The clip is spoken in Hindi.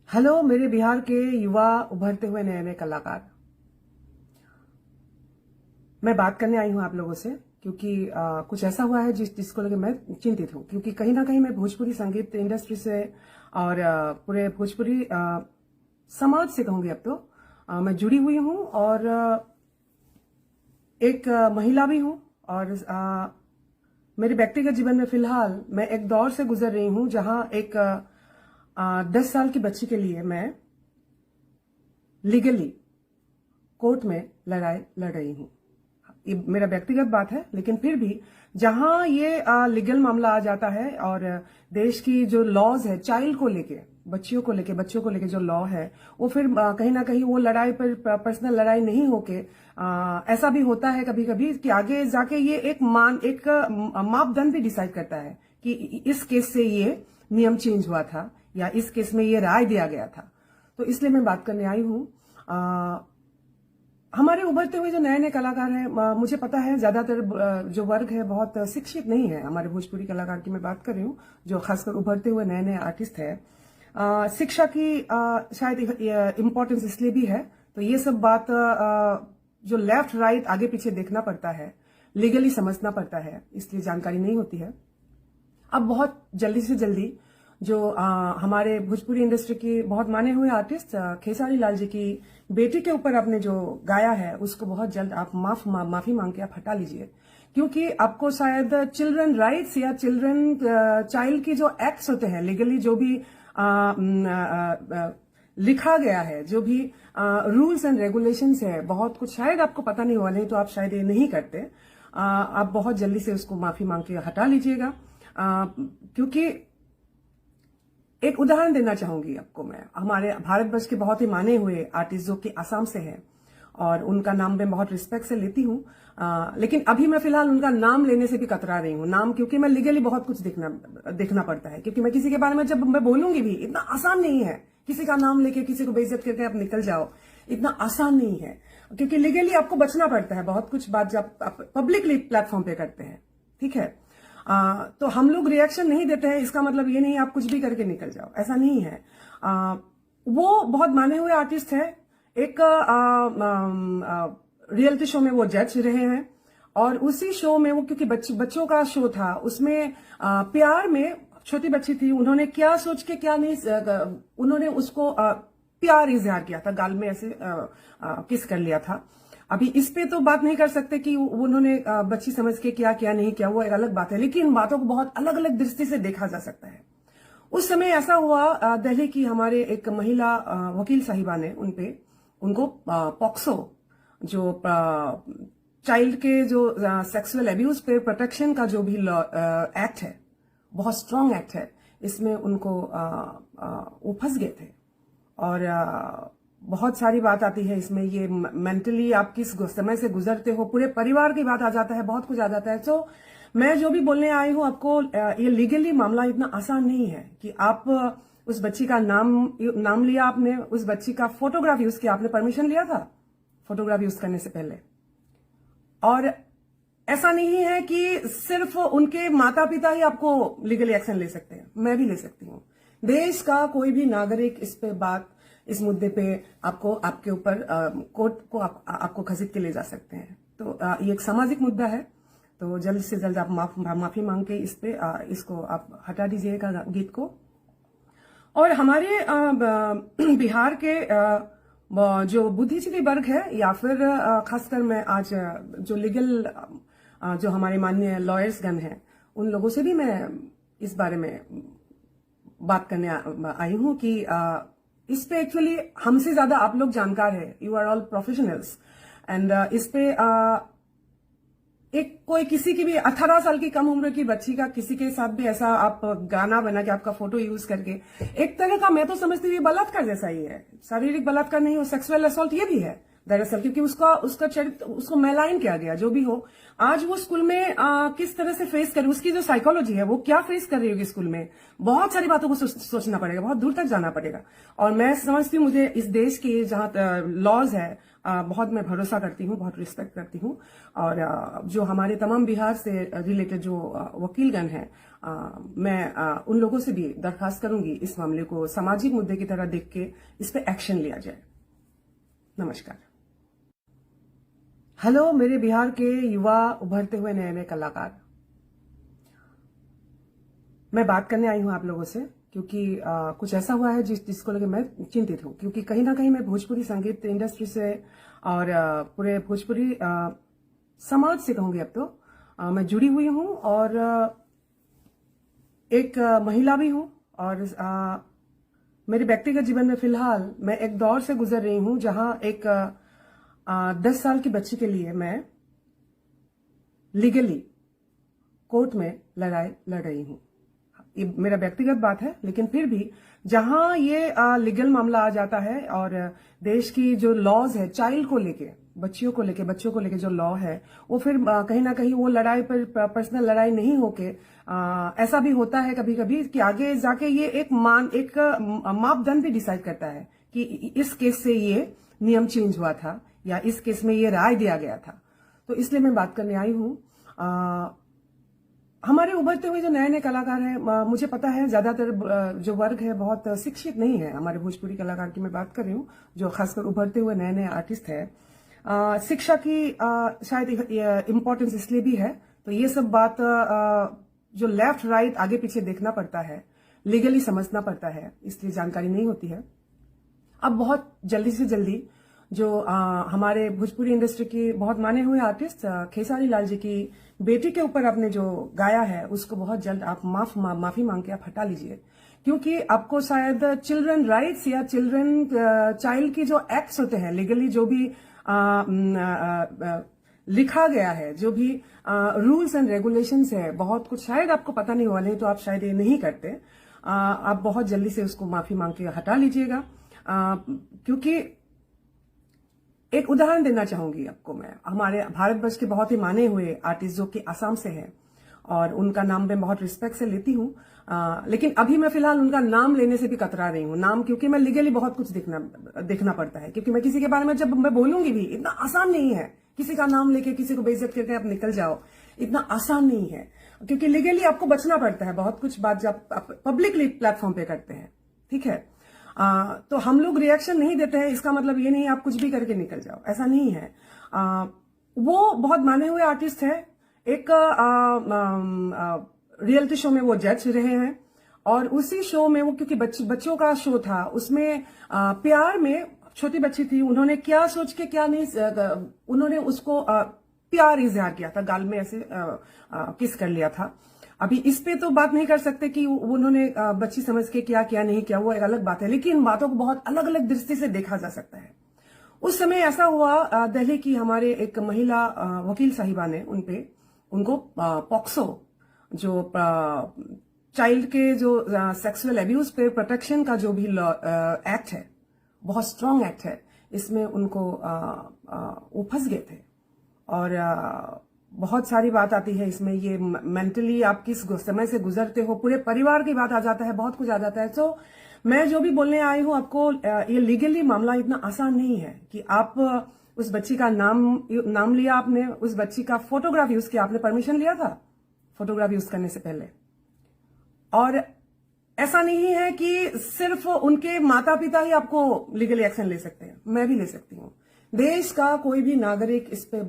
हेलो मेरे बिहार के युवा उभरते हुए नए नए कलाकार। मैं बात करने आई हूं आप लोगों से क्योंकि कुछ ऐसा हुआ है जिसको लेकर मैं चिंतित हूं, क्योंकि कहीं ना कहीं मैं भोजपुरी संगीत इंडस्ट्री से और पूरे भोजपुरी समाज से कहूंगी अब तो मैं जुड़ी हुई हूं और एक महिला भी हूं। और मेरे व्यक्तिगत जीवन में फिलहाल मैं एक दौर से गुजर रही हूं जहां एक 10 साल की बच्ची के लिए मैं लीगली कोर्ट में लड़ाई लड़ रही हूं। ये मेरा व्यक्तिगत बात है, लेकिन फिर भी जहां ये लीगल मामला आ जाता है और देश की जो लॉज है चाइल्ड को लेके, बच्चियों को लेके जो लॉ है वो फिर कहीं ना कहीं वो लड़ाई पर पर्सनल लड़ाई नहीं होके ऐसा भी होता है कभी कभी कि आगे जाके ये एक मापदंड भी डिसाइड करता है कि इस केस से ये नियम चेंज हुआ था या इस केस में ये राय दिया गया था। तो इसलिए मैं बात करने आई हूं। हमारे उभरते हुए जो नए नए कलाकार हैं, मुझे पता है ज्यादातर जो वर्ग है बहुत शिक्षित नहीं है। हमारे भोजपुरी कलाकार की मैं बात कर रही हूँ, जो खासकर उभरते हुए नए नए आर्टिस्ट है। शिक्षा की शायद इम्पोर्टेंस इसलिए भी है, तो ये सब बात जो लेफ्ट राइट आगे पीछे देखना पड़ता है, लीगली समझना पड़ता है, इसलिए जानकारी नहीं होती है। अब बहुत जल्दी से जल्दी जो हमारे भोजपुरी इंडस्ट्री की बहुत माने हुए आर्टिस्ट खेसारी लाल जी की बेटी के ऊपर आपने जो गाया है उसको बहुत जल्द आप माफी मांग के आप हटा लीजिए, क्योंकि आपको शायद चिल्ड्रन राइट्स या चाइल्ड की जो एक्ट्स होते हैं लीगली, जो भी लिखा गया है, जो भी रूल्स एंड रेगुलेशंस है, बहुत कुछ शायद आपको पता नहीं हुआ, नहीं तो आप शायद ये नहीं करते। आप बहुत जल्दी से उसको माफी मांग के हटा लीजिएगा, क्योंकि एक उदाहरण देना चाहूंगी आपको मैं। हमारे भारतवर्ष के बहुत ही माने हुए आर्टिस्ट जो कि असम से हैं और उनका नाम मैं बहुत रिस्पेक्ट से लेती हूँ, लेकिन अभी मैं फिलहाल उनका नाम लेने से भी कतरा रही हूँ। नाम क्योंकि मैं लीगली बहुत कुछ देखना पड़ता है, क्योंकि मैं किसी के बारे में जब मैं बोलूंगी भी, इतना आसान नहीं है किसी का नाम लेके किसी को बेइज्जत करके आप निकल जाओ, इतना आसान नहीं है, क्योंकि लीगली आपको बचना पड़ता है बहुत कुछ बात जब आप पब्लिकली प्लेटफॉर्म पे करते हैं। ठीक है, तो हम लोग रिएक्शन नहीं देते हैं, इसका मतलब ये नहीं आप कुछ भी करके निकल जाओ, ऐसा नहीं है। वो बहुत माने हुए आर्टिस्ट है, एक रियलिटी शो में वो जज रहे हैं और उसी शो में वो, क्योंकि बच्चों का शो था, उसमें प्यार में छोटी बच्ची थी, उन्होंने क्या सोच के क्या नहीं, उन्होंने उसको प्यार इजहार किया था, गाल में ऐसे किस कर लिया था। अभी इस पे तो बात नहीं कर सकते कि उन्होंने बच्ची समझ के क्या नहीं किया, वो एक अलग बात है, लेकिन बातों को बहुत अलग अलग दृष्टि से देखा जा सकता है। उस समय ऐसा हुआ, दिल्ली की हमारे एक महिला वकील साहिबा ने उनको पॉक्सो, जो चाइल्ड के जो सेक्सुअल एब्यूज पे प्रोटेक्शन का जो भी एक्ट है, बहुत स्ट्रांग एक्ट है, इसमें उनको वो फंस गए थे। और बहुत सारी बात आती है इसमें, ये मेंटली आप किस समय से गुजरते हो, पूरे परिवार की बात आ जाता है, बहुत कुछ आ जाता है। तो मैं जो भी बोलने आई हूं आपको, ये लीगली मामला इतना आसान नहीं है कि आप उस बच्ची का नाम लिया आपने, उस बच्ची का फोटोग्राफ यूज किया, आपने परमिशन लिया था फोटोग्राफ यूज करने से पहले। और ऐसा नहीं है कि सिर्फ उनके माता पिता ही आपको लीगली एक्शन ले सकते हैं, मैं भी ले सकती हूँ। देश का कोई भी नागरिक इस मुद्दे पे आपको, आपके ऊपर कोर्ट को आपको घसीट के ले जा सकते हैं। तो ये एक सामाजिक मुद्दा है, तो जल्द से जल्द आप माफी मांग के इसको आप हटा दीजिएगा गीत को। और हमारे बिहार के जो बुद्धिजीवी वर्ग है, या फिर खासकर मैं आज जो लीगल जो हमारे माननीय लॉयर्स गण हैं, उन लोगों से भी मैं इस बारे में बात करने आई हूं कि इस पे एक्चुअली हमसे ज्यादा आप लोग जानकार है, you are all professionals, and इस पे एक कोई किसी की भी 18 साल की कम उम्र की बच्ची का किसी के साथ भी ऐसा आप गाना बना के आपका फोटो यूज करके, एक तरह का मैं तो समझती हूँ बलात्कार जैसा ही है। शारीरिक बलात्कार नहीं हो, सेक्सुअल असॉल्ट ये भी है दरअसल, क्योंकि उसका चरित्र, उसको मैलाइन किया गया। जो भी हो, आज वो स्कूल में किस तरह से फेस करे, उसकी जो साइकोलॉजी है वो क्या फेस कर रही होगी स्कूल में, बहुत सारी बातों को सोचना पड़ेगा, बहुत दूर तक जाना पड़ेगा। और मैं समझती हूँ, मुझे इस देश की जहाँ लॉज है बहुत मैं भरोसा करती हूँ, बहुत रिस्पेक्ट करती हूँ। और जो हमारे तमाम बिहार से रिलेटेड जो वकीलगण हैं, मैं उन लोगों से भी दरखास्त करूंगी इस मामले को सामाजिक मुद्दे की तरह देख के इस पे एक्शन लिया जाए। नमस्कार। हेलो मेरे बिहार के युवा उभरते हुए नए नए कलाकार, मैं बात करने आई हूं आप लोगों से क्योंकि कुछ ऐसा हुआ है जिसको लेकर मैं चिंतित हूं, क्योंकि कहीं ना कहीं मैं भोजपुरी संगीत इंडस्ट्री से और पूरे भोजपुरी समाज से कहूंगी अब तो मैं जुड़ी हुई हूं और एक महिला भी हूं और मेरे व्यक्तिगत जीवन में फिलहाल मैं एक दौर से गुजर रही हूं जहां एक 10 साल की बच्ची के लिए मैं लीगली कोर्ट में लड़ाई लड़ रही हूं। ये मेरा व्यक्तिगत बात है, लेकिन फिर भी जहां ये लीगल मामला आ जाता है और देश की जो लॉज है चाइल्ड को लेके, बच्चियों को लेके जो लॉ है वो फिर कहीं ना कहीं वो लड़ाई पर पर्सनल लड़ाई नहीं होके ऐसा भी होता है कभी कभी कि आगे जाके ये एक मापदंड भी डिसाइड करता है कि इस केस से ये नियम चेंज हुआ था या इस केस में ये राय दिया गया था। तो इसलिए मैं बात करने आई हूं। हमारे उभरते हुए जो नए नए कलाकार हैं, मुझे पता है ज्यादातर जो वर्ग है बहुत शिक्षित नहीं है। हमारे भोजपुरी कलाकार की मैं बात कर रही हूँ जो खासकर उभरते हुए नए नए आर्टिस्ट है। शिक्षा की शायद इम्पोर्टेंस इसलिए भी है, तो ये सब बात जो लेफ्ट राइट आगे पीछे देखना पड़ता है, लीगली समझना पड़ता है, इसलिए जानकारी नहीं होती है। अब बहुत जल्दी से जल्दी जो हमारे भोजपुरी इंडस्ट्री की बहुत माने हुए आर्टिस्ट खेसारी लाल जी की बेटी के ऊपर आपने जो गाया है उसको बहुत जल्द आप माफी मांग के आप हटा लीजिए, क्योंकि आपको शायद चिल्ड्रन राइट्स या चाइल्ड की जो एक्ट्स होते हैं लीगली जो भी लिखा गया है, जो भी रूल्स एंड रेगुलेशंस है, बहुत कुछ शायद आपको पता नहीं हुआ, नहीं तो आप शायद ये नहीं करते। आप बहुत जल्दी से उसको माफी मांग के हटा लीजिएगा, क्योंकि एक उदाहरण देना चाहूंगी आपको मैं। हमारे भारतवर्ष के बहुत ही माने हुए आर्टिस्ट जो कि असम से हैं और उनका नाम मैं बहुत रिस्पेक्ट से लेती हूँ, लेकिन अभी मैं फिलहाल उनका नाम लेने से भी कतरा रही हूँ। नाम क्योंकि मैं लीगली बहुत कुछ देखना पड़ता है, क्योंकि मैं किसी के बारे में जब मैं बोलूंगी भी इतना आसान नहीं है। किसी का नाम लेके किसी को बेइज्जत करके आप निकल जाओ, इतना आसान नहीं है, क्योंकि लीगली आपको बचना पड़ता है बहुत कुछ बात जब आप पब्लिकली प्लेटफॉर्म पे करते हैं। ठीक है, तो हम लोग रिएक्शन नहीं देते हैं, इसका मतलब ये नहीं आप कुछ भी करके निकल जाओ, ऐसा नहीं है। वो बहुत माने हुए आर्टिस्ट है, एक रियलिटी शो में वो जज रहे हैं और उसी शो में वो क्योंकि बच्चों का शो था, उसमें प्यार में छोटी बच्ची थी, उन्होंने क्या सोच के क्या नहीं, उन्होंने उसको प्यार इजहार किया था, गाल में ऐसे किस कर लिया था। अभी इस पे तो बात नहीं कर सकते कि उन्होंने बच्ची समझ के क्या नहीं किया, वो एक अलग बात है, लेकिन बातों को बहुत अलग अलग दृष्टि से देखा जा सकता है। उस समय ऐसा हुआ, दिल्ली की हमारे एक महिला वकील साहिबा ने उनको पॉक्सो जो चाइल्ड के जो सेक्सुअल एब्यूज पे प्रोटेक्शन का जो भी एक्ट है, बहुत स्ट्रांग एक्ट है, इसमें उनको वो फंस गए थे। और बहुत सारी बात आती है इसमें, ये मेंटली आप किस समय से गुजरते हो, पूरे परिवार की बात आ जाता है, बहुत कुछ आ जाता है। तो मैं जो भी बोलने आई हूं आपको, ये लीगली मामला इतना आसान नहीं है कि आप उस बच्ची का नाम लिया आपने, उस बच्ची का फोटोग्राफ यूज किया, आपने परमिशन लिया था फोटोग्राफ यूज करने से पहले। और ऐसा नहीं है कि सिर्फ उनके माता पिता ही आपको लीगली एक्शन ले सकते हैं, मैं भी ले सकती हूँ। देश का कोई भी नागरिक इस पे